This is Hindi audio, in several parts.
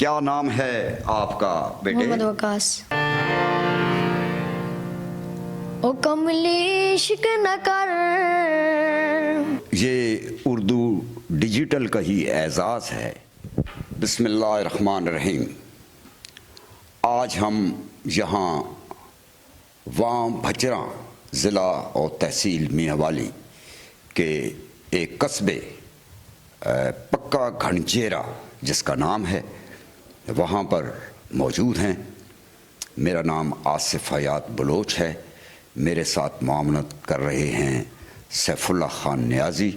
क्या नाम है आपका बेटे? मोहम्मद वकास। ओ कमली इश्क न कर। ये उर्दू डिजिटल का ही एजाज़ है। बिस्मिल्लाहिर्रहमानिर्रहीम। आज हम यहाँ वाम भचरा ज़िला और तहसील मियांवाली के एक कस्बे पक्का घनचेरा जिसका नाम है, वहाँ पर मौजूद हैं। मेरा नाम आसिफ हयात बलोच है। मेरे साथ मामलत कर रहे हैं सैफुल्लाह खान नियाज़ी।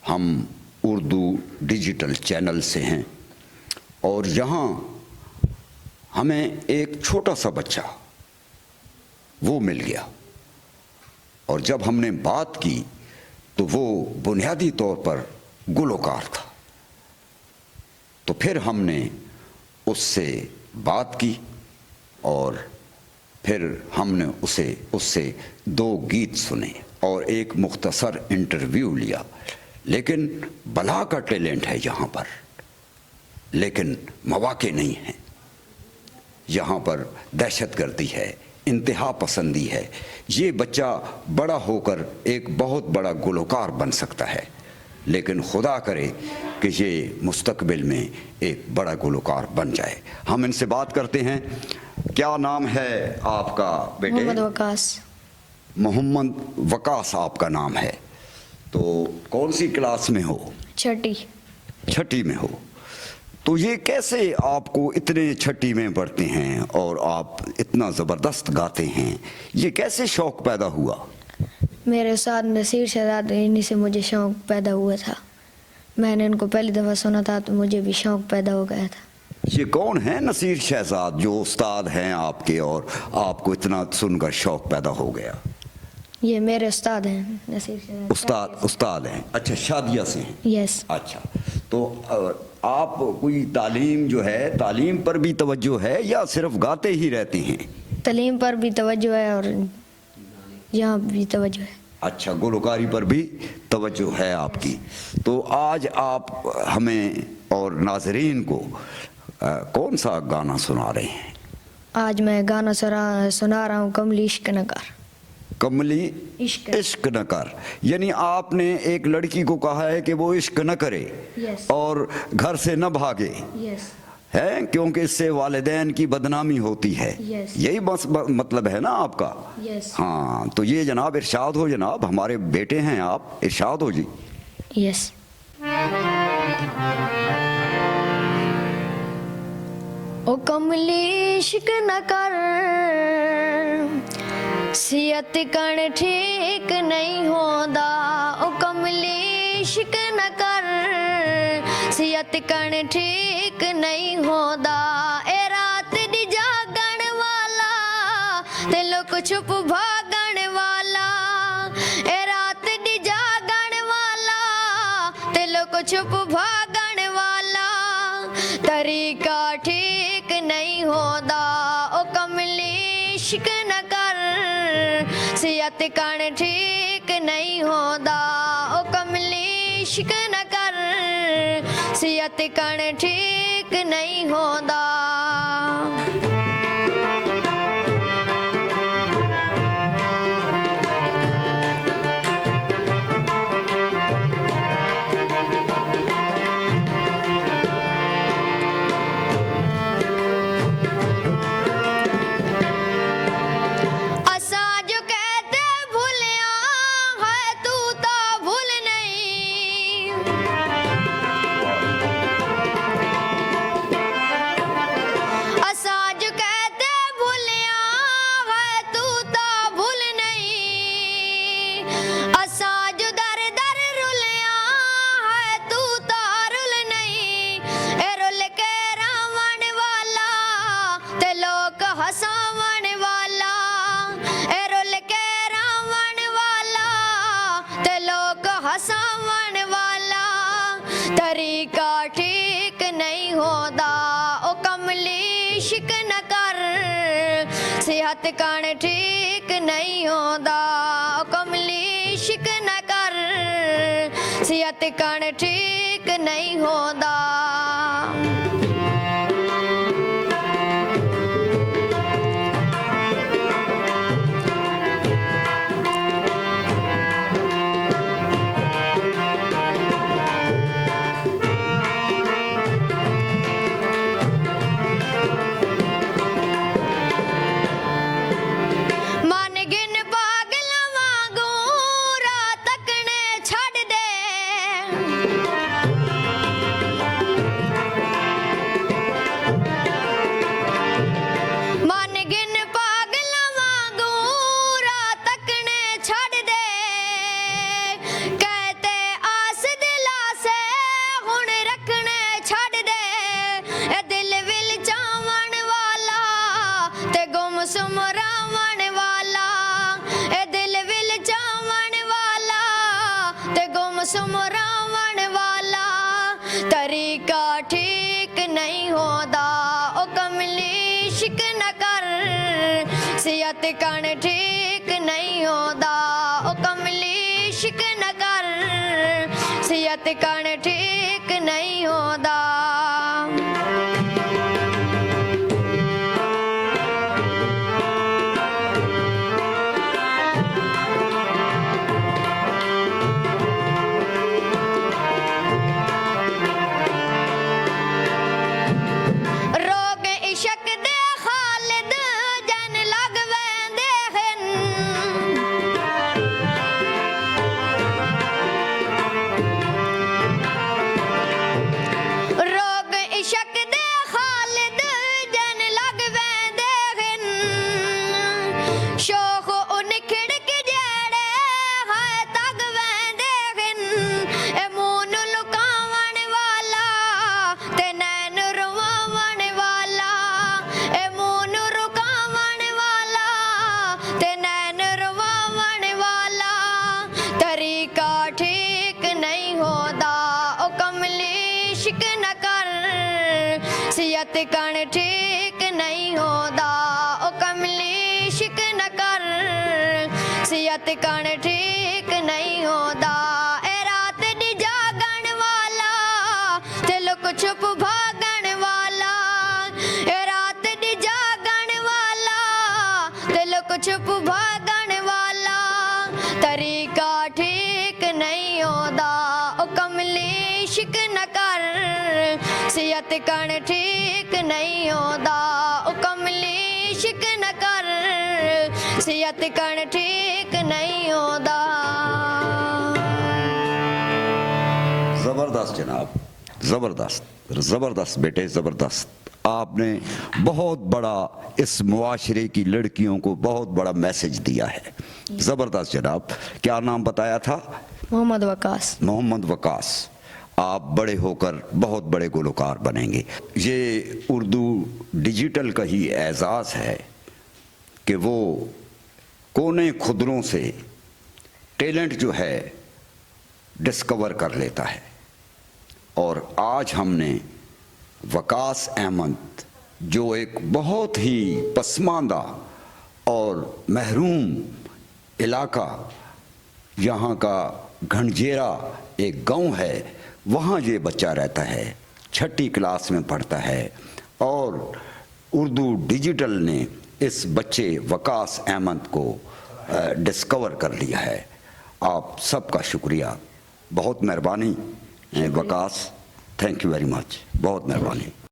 हम उर्दू डिजिटल चैनल से हैं और यहाँ हमें एक छोटा सा बच्चा वो मिल गया और जब हमने बात की तो वो बुनियादी तौर पर गुलकार था। तो फिर हमने उससे बात की और फिर हमने उससे 2 गीत सुने और एक मुख्तसर इंटरव्यू लिया। लेकिन बला का टैलेंट है यहाँ पर, लेकिन मौके नहीं हैं। यहाँ पर दहशतगर्दी है, इंतहा पसंदी है। ये बच्चा बड़ा होकर एक बहुत बड़ा गुलकार बन सकता है, लेकिन खुदा करे कि ये मुस्तकबिल में एक बड़ा गुलकार बन जाए। हम इनसे बात करते हैं। क्या नाम है आपका बेटे? मोहम्मद वकास। मोहम्मद वकास आपका नाम है। तो कौन सी क्लास में हो? छठी में हो। तो ये कैसे आपको इतने छठी में पढ़ते हैं और आप इतना ज़बरदस्त गाते हैं, ये कैसे शौक़ पैदा हुआ? मेरे साथ नसीर शहजाद, इन्हीं से मुझे शौक़ पैदा हुआ था। मैंने इनको पहली दफ़ा सुना था तो मुझे भी शौक़ पैदा हो गया था। ये कौन है नसीर शहजाद जो उस्ताद हैं आपके और आपको इतना सुनकर शौक़ पैदा हो गया? ये मेरे उस्ताद हैं, नसीर शहजाद। उस्ताद हैं। अच्छा, शादिया से हैं? यस। अच्छा, तो आप कोई तालीम जो है, तालीम पर भी तवज्जो है या सिर्फ गाते ही रहते हैं? तालीम पर भी तवज्जो है और यहाँ भी तवज्जो है। अच्छा, गुलकारी पर भी तवज्जो है आपकी। तो आज आप हमें और नाज़रीन को कौन सा गाना सुना रहे हैं? आज मैं गाना सुना रहा हूँ कमली इश्क न कर। कमली इश्क न कर, यानी आपने एक लड़की को कहा है कि वो इश्क न करे। yes. और घर से न भागे। yes. है, क्योंकि इससे वालिदैन की बदनामी होती है। yes. यही बस मतलब है ना आपका? yes. हाँ, तो ये जनाब इरशाद हो, जनाब हमारे बेटे हैं आप, इरशाद हो जी। यस। ओ कमली इश्क न कर, सियत कण ठीक नहीं होंदा। ओ कमली इश्क न कर, सियत कण ठीक नहीं होंदा। ए रात दी जागण वाला ते लोक छुप भागण वाला। ए रात दी जागण वाला ते लोक छुप भागण वाला। तरीका ठीक नहीं होंदा। ओ कमली इश्क न कर, सियत कण ठीक नहीं होंदा। ओ कमली इश्क न कर, सियत कण ठीक नहीं होंदा। हसावन वाला तरीका ठीक नहीं होता। ओ कमली इश्क न कर, सेहत कण ठीक नहीं होता। ओ कमली इश्क न कर, सेहत कण ठीक नहीं होता। तरीका ठीक नहीं होता ओ कमली शिक न कर सियत कण ठीक नहीं होता ओ कमली शिक न कर सियत कण ठीक नहीं होता सियत कण ठीक नहीं होता ओ कमली शिक न कर सियत कण ठीक नहीं होता ए रात दी जागण वाला ते लुक छुप भागण वाला ए रात दी जागण वाला ते लुक छुप भागण वाला तरीका ठीक नहीं होता ओ कमली शिक न कर सियत कण ठीक नहीं होता ओ कमली शिक न कर सियत कण ठीक नहीं होता ज़बरदस्त जनाब, ज़बरदस्त ज़बरदस्त बेटे, ज़बरदस्त। आपने बहुत बड़ा इस मुआशरे की लड़कियों को बहुत बड़ा मैसेज दिया है। ज़बरदस्त जनाब। क्या नाम बताया था? मोहम्मद वकास। मोहम्मद वकास। आप बड़े होकर बहुत बड़े गुलकार बनेंगे। ये उर्दू डिजिटल का ही एजाज़ है कि वो कोने खुदरों से टैलेंट जो है डिस्कवर कर लेता है। और आज हमने वकास अहमद जो एक बहुत ही पसमानदा और महरूम इलाका, यहाँ का घंजेरा एक गांव है, वहाँ ये बच्चा रहता है, 6ठी क्लास में पढ़ता है। और उर्दू डिजिटल ने इस बच्चे वकास अहमद को डिस्कवर कर लिया है। आप सबका शुक्रिया, बहुत मेहरबानी Waqas, thank you very much, बहुत मेहरबानी।